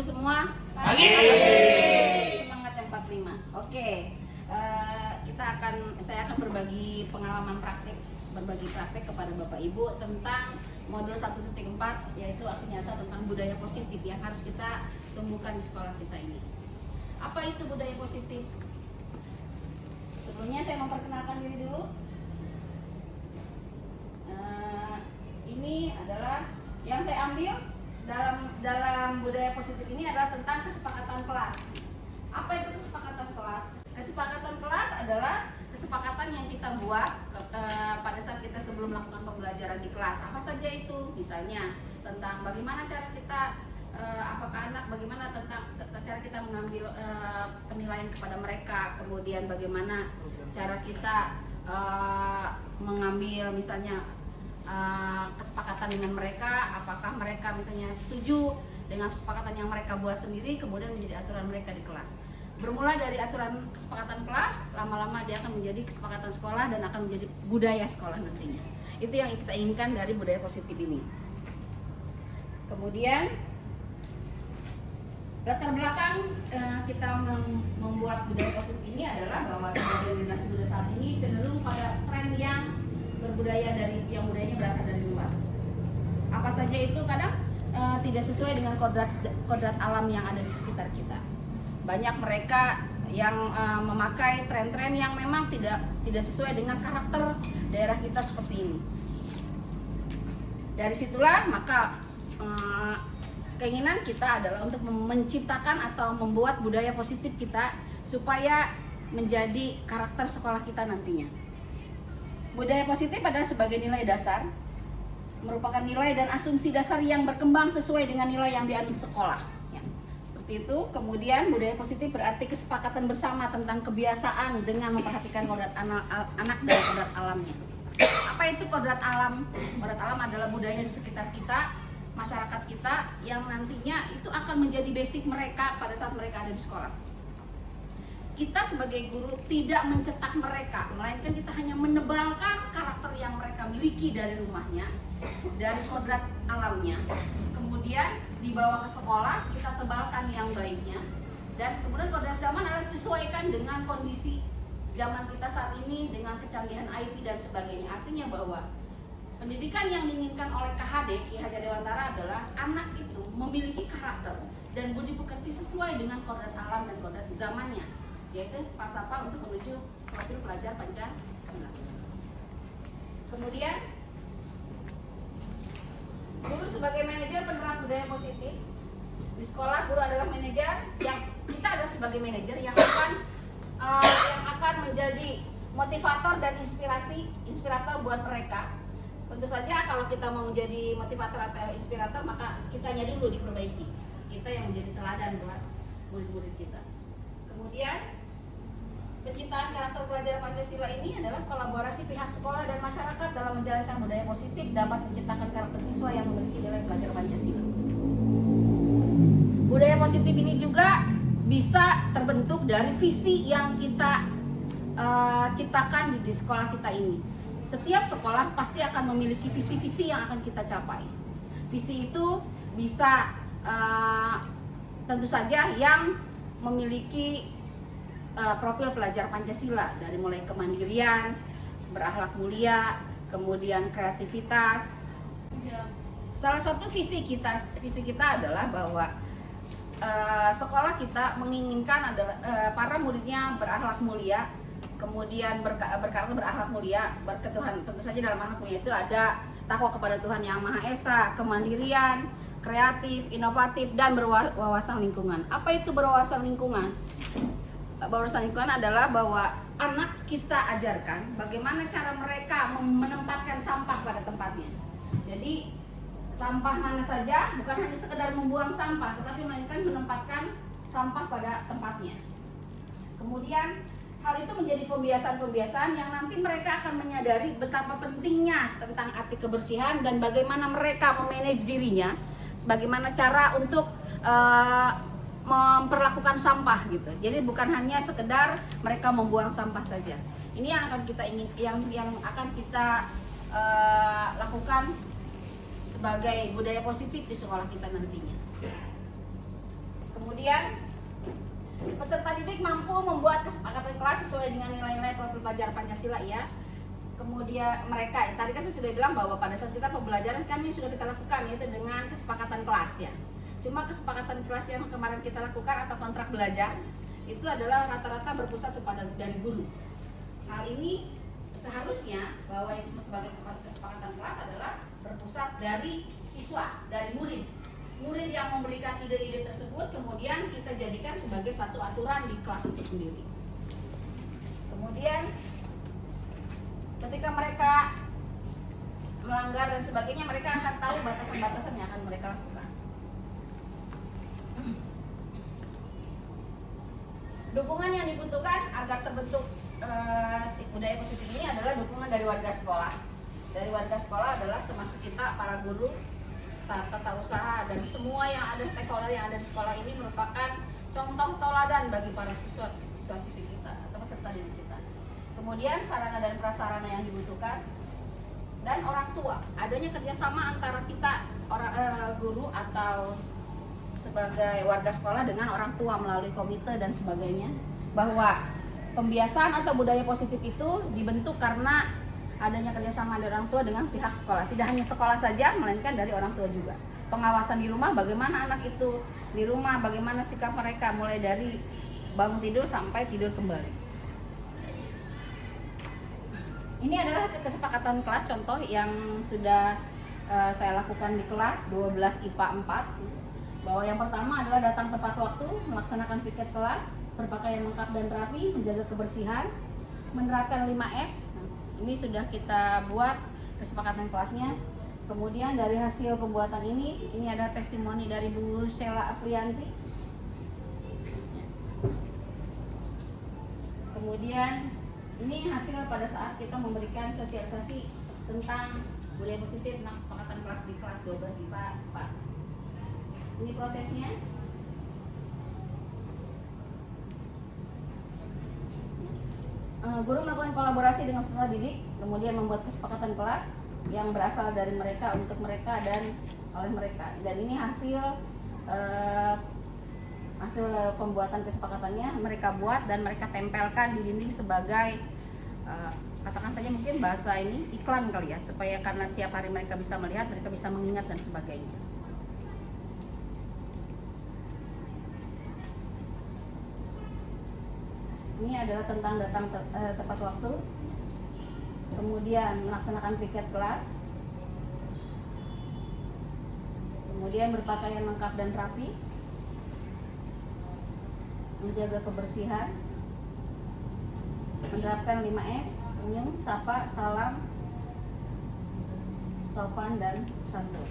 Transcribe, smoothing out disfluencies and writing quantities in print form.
semua? Pagi. Semangat yang 45. Oke. Saya akan berbagi pengalaman praktik, berbagi praktek kepada Bapak Ibu tentang modul 1.4, yaitu aksi nyata tentang budaya positif yang harus kita tumbuhkan di sekolah kita ini. Apa itu budaya positif? Sebelumnya saya memperkenalkan diri dulu. Ini adalah yang saya ambil dalam budaya positif ini adalah tentang kesepakatan kelas. Apa itu kesepakatan kelas? Kesepakatan kelas adalah kesepakatan yang kita buat pada saat kita sebelum melakukan pembelajaran di kelas. Apa saja itu? Misalnya tentang bagaimana cara kita bagaimana tentang cara kita mengambil penilaian kepada mereka, kemudian bagaimana cara kita mengambil misalnya kesepakatan dengan mereka, apakah mereka misalnya setuju dengan kesepakatan yang mereka buat sendiri, kemudian menjadi aturan mereka di kelas. Bermula dari aturan kesepakatan kelas, lama-lama dia akan menjadi kesepakatan sekolah dan akan menjadi budaya sekolah nantinya. Itu yang kita inginkan dari budaya positif ini. Kemudian latar belakang kita membuat budaya positif ini adalah bahwa sebagian generasi muda saat ini cenderung pada tren yang berbudaya yang budayanya berasal dari luar. Apa saja itu kadang tidak sesuai dengan kodrat alam yang ada di sekitar kita. Banyak mereka yang memakai tren-tren yang memang tidak sesuai dengan karakter daerah kita seperti ini. Dari situlah maka keinginan kita adalah untuk menciptakan atau membuat budaya positif kita supaya menjadi karakter sekolah kita nantinya. Budaya positif adalah sebagai nilai dasar, merupakan nilai dan asumsi dasar yang berkembang sesuai dengan nilai yang dianut sekolah. Ya, seperti itu. Kemudian budaya positif berarti kesepakatan bersama tentang kebiasaan dengan memperhatikan kodrat anak dan kodrat alamnya. Apa itu kodrat alam? Kodrat alam adalah budaya di sekitar kita, masyarakat kita yang nantinya itu akan menjadi basic mereka pada saat mereka ada di sekolah. Kita sebagai guru tidak mencetak mereka, melainkan kita hanya menebalkan karakter yang mereka miliki dari rumahnya, dari kodrat alamnya. Kemudian dibawa ke sekolah, kita tebalkan yang baiknya. Dan kemudian kodrat zaman adalah sesuaikan dengan kondisi zaman kita saat ini, dengan kecanggihan IT dan sebagainya. Artinya bahwa pendidikan yang diinginkan oleh KHD, Ki Hajar Dewantara, adalah anak itu memiliki karakter dan budi pekerti sesuai dengan kodrat alam dan kodrat zamannya, yaitu falsafah untuk menuju profil pelajar Pancasila. Kemudian guru sebagai manajer penerap budaya positif di sekolah. Guru adalah manajer yang kita adalah sebagai manajer yang akan menjadi motivator dan inspirator buat mereka. Tentu saja kalau kita mau menjadi motivator atau inspirator, maka kitanya dulu diperbaiki. Kita yang menjadi teladan buat murid-murid kita. Kemudian penciptaan karakter pelajar Pancasila ini adalah kolaborasi pihak sekolah dan masyarakat dalam menjalankan budaya positif dapat menciptakan karakter siswa yang memiliki nilai pelajar Pancasila. Budaya positif ini juga bisa terbentuk dari visi yang kita ciptakan di sekolah kita ini. Setiap sekolah pasti akan memiliki visi-visi yang akan kita capai. Visi itu bisa tentu saja yang memiliki profil pelajar Pancasila, dari mulai kemandirian, berakhlak mulia, kemudian kreativitas. Salah satu visi kita adalah bahwa sekolah kita menginginkan adalah para muridnya berakhlak mulia, kemudian berkarakter berakhlak mulia, berketuhan. Tentu saja dalam akhlak mulia itu ada takwa kepada Tuhan Yang Maha Esa, kemandirian, kreatif, inovatif, dan berwawasan lingkungan. Apa itu berwawasan lingkungan? Berwawasan lingkungan adalah bahwa anak kita ajarkan bagaimana cara mereka menempatkan sampah pada tempatnya. Jadi sampah mana saja, bukan hanya sekedar membuang sampah, tetapi melainkan menempatkan sampah pada tempatnya. Kemudian hal itu menjadi pembiasaan-pembiasaan yang nanti mereka akan menyadari betapa pentingnya tentang arti kebersihan dan bagaimana mereka memanage dirinya, bagaimana cara untuk memperlakukan sampah gitu. Jadi bukan hanya sekedar mereka membuang sampah saja. Ini yang akan kita yang akan kita lakukan sebagai budaya positif di sekolah kita nantinya. Kemudian peserta didik mampu membuat kesepakatan kelas sesuai dengan nilai-nilai profil pelajar Pancasila ya. Kemudian mereka, tadi kan saya sudah bilang bahwa pada saat kita pembelajaran kan ini sudah kita lakukan, yaitu dengan kesepakatan kelas ya. Cuma kesepakatan kelas yang kemarin kita lakukan atau kontrak belajar itu adalah rata-rata berpusat kepada dari guru. Hal ini seharusnya bahwa yang disebut sebagai kesepakatan kelas adalah berpusat dari siswa, dari murid. Murid yang memberikan ide-ide tersebut kemudian kita jadikan sebagai satu aturan di kelas itu sendiri. Kemudian ketika mereka melanggar dan sebagainya, mereka akan tahu batasan-batasan yang akan mereka lakukan. Dukungan yang dibutuhkan agar terbentuk budaya positif ini adalah dukungan dari warga sekolah. Dari warga sekolah adalah termasuk kita, para guru, staf tata usaha, dan semua yang ada stakeholder yang ada di sekolah ini merupakan contoh tauladan bagi para siswa-siswi kita atau peserta didik kita. Kemudian sarana dan prasarana yang dibutuhkan dan orang tua, adanya kerjasama antara kita guru atau sebagai warga sekolah dengan orang tua melalui komite dan sebagainya, bahwa pembiasaan atau budaya positif itu dibentuk karena adanya kerjasama dari orang tua dengan pihak sekolah. Tidak hanya sekolah saja, melainkan dari orang tua juga. Pengawasan di rumah, bagaimana anak itu di rumah, bagaimana sikap mereka mulai dari bangun tidur sampai tidur kembali. Ini adalah hasil kesepakatan kelas contoh yang sudah saya lakukan di kelas 12 IPA 4. Bahwa yang pertama adalah datang tepat waktu, melaksanakan piket kelas, berpakaian lengkap dan rapi, menjaga kebersihan, menerapkan 5S. Ini sudah kita buat kesepakatan kelasnya. Kemudian dari hasil pembuatan ini ada testimoni dari Bu Sheila Aprianti. Kemudian ini hasil pada saat kita memberikan sosialisasi tentang budaya positif tentang kesepakatan kelas di kelas 12 IPA 4. Ini prosesnya. Guru melakukan kolaborasi dengan peserta didik, kemudian membuat kesepakatan kelas yang berasal dari mereka, untuk mereka, dan oleh mereka. Dan ini hasil pembuatan kesepakatannya mereka buat dan mereka tempelkan di dinding sebagai katakan saja mungkin bahasa ini iklan kali ya, supaya karena tiap hari mereka bisa melihat, mereka bisa mengingat dan sebagainya. Ini adalah tentang datang tepat waktu, kemudian melaksanakan piket kelas, kemudian berpakaian lengkap dan rapi, menjaga kebersihan, menerapkan 5S, senyum, sapa, salam, sopan, dan santun.